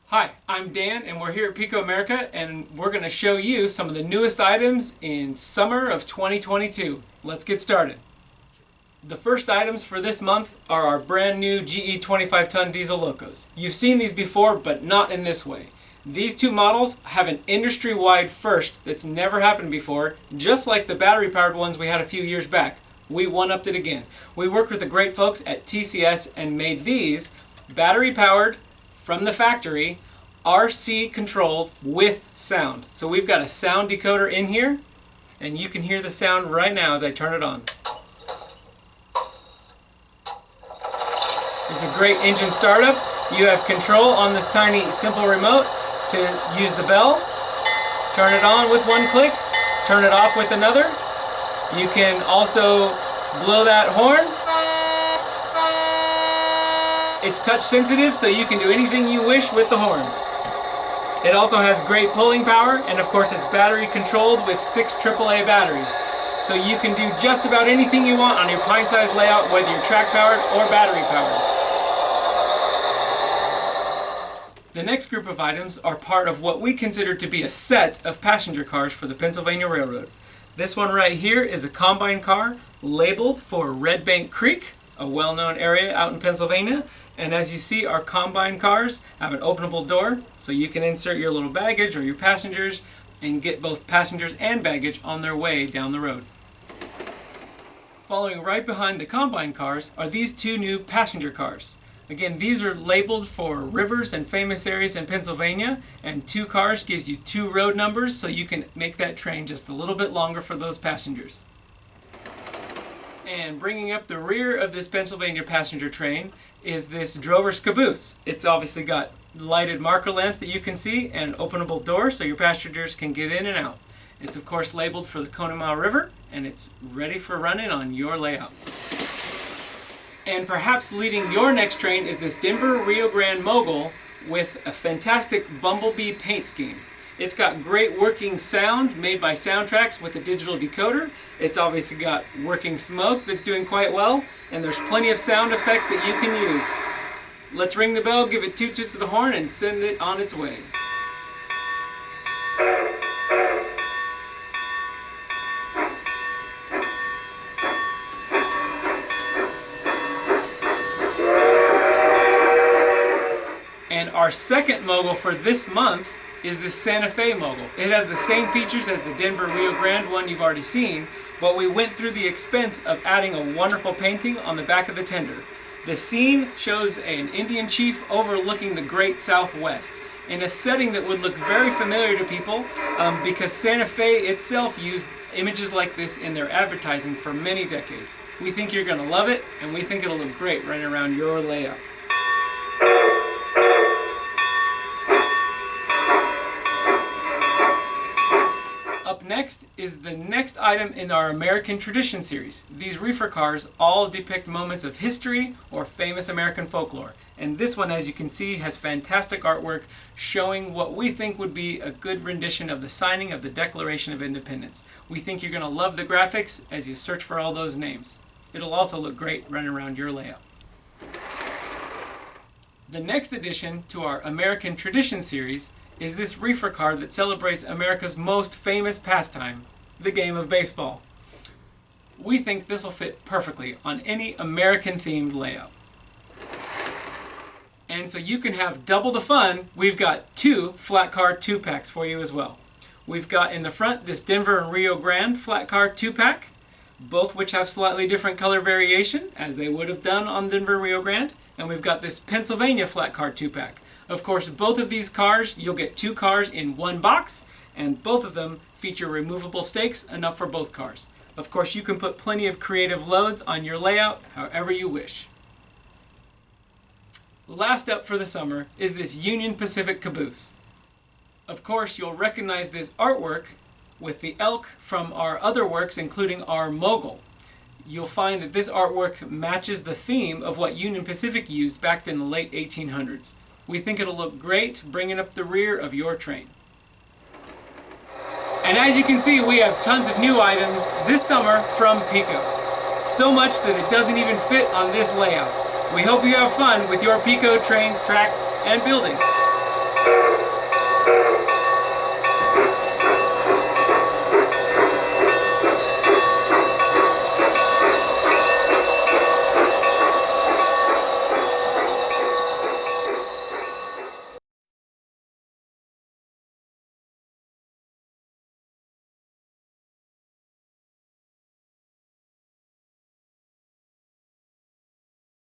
Hi, I'm Dan and we're here at PIKO-America and we're going to show you some of the newest items in summer of 2022. Let's get started. The first items for this month are our brand new GE 25-ton Diesel Locos. You've seen these before, but not in this way. These two models have an industry-wide first that's never happened before, just like the battery-powered ones we had a few years back. We one-upped it again. We worked with the great folks at TCS and made these battery-powered, from the factory, RC controlled with sound. So we've got a sound decoder in here and you can hear the sound right now as I turn it on. It's a great engine startup. You have control on this tiny simple remote to use the bell. Turn it on with one click, turn it off with another. You can also blow that horn. It's touch sensitive, so you can do anything you wish with the horn. It also has great pulling power, and of course it's battery controlled with 6 AAA batteries. So you can do just about anything you want on your pint-sized layout, whether you're track powered or battery powered. The next group of items are part of what we consider to be a set of passenger cars for the Pennsylvania Railroad. This one right here is a combine car labeled for Red Bank Creek, a well-known area out in Pennsylvania. And as you see, our combine cars have an openable door, so you can insert your little baggage or your passengers and get both passengers and baggage on their way down the road. Following right behind the combine cars are these two new passenger cars. Again, these are labeled for rivers and famous areas in Pennsylvania, and 2 cars gives you 2 road numbers, so you can make that train just a little bit longer for those passengers. And bringing up the rear of this Pennsylvania passenger train is this Drovers Caboose. It's obviously got lighted marker lamps that you can see and an openable door so your passengers can get in and out. It's of course labeled for the Conemaugh River and it's ready for running on your layout. And perhaps leading your next train is this Denver Rio Grande Mogul with a fantastic bumblebee paint scheme. It's got great working sound made by Soundtracks with a digital decoder. It's obviously got working smoke that's doing quite well, and there's plenty of sound effects that you can use. Let's ring the bell, give it 2 toots of the horn, and send it on its way. And our second mogul for this month is the Santa Fe Mogul. It has the same features as the Denver Rio Grande one you've already seen, but we went through the expense of adding a wonderful painting on the back of the tender. The scene shows an Indian chief overlooking the great Southwest in a setting that would look very familiar to people because Santa Fe itself used images like this in their advertising for many decades. We think you're going to love it, and we think it'll look great right around your layout. Up next is the next item in our American Tradition series. These Reefer cars all depict moments of history or famous American folklore. And this one, as you can see, has fantastic artwork showing what we think would be a good rendition of the signing of the Declaration of Independence. We think you're going to love the graphics as you search for all those names. It'll also look great running around your layout. The next addition to our American Tradition series is this Reefer car that celebrates America's most famous pastime, the game of baseball. We think this will fit perfectly on any American-themed layout. And so you can have double the fun, we've got 2 Flatcar 2-packs for you as well. We've got in the front this Denver and Rio Grande Flatcar 2-pack, both which have slightly different color variation, as they would have done on Denver and Rio Grande. And we've got this Pennsylvania Flatcar 2-pack. Of course, both of these cars, you'll get 2 cars in one box, and both of them feature removable stakes, enough for both cars. Of course, you can put plenty of creative loads on your layout, however you wish. Last up for the summer is this Union Pacific Caboose. Of course, you'll recognize this artwork with the elk from our other works, including our Mogul. You'll find that this artwork matches the theme of what Union Pacific used back in the late 1800s. We think it'll look great bringing up the rear of your train. And as you can see, we have tons of new items this summer from PIKO. So much that it doesn't even fit on this layout. We hope you have fun with your PIKO trains, tracks, and buildings.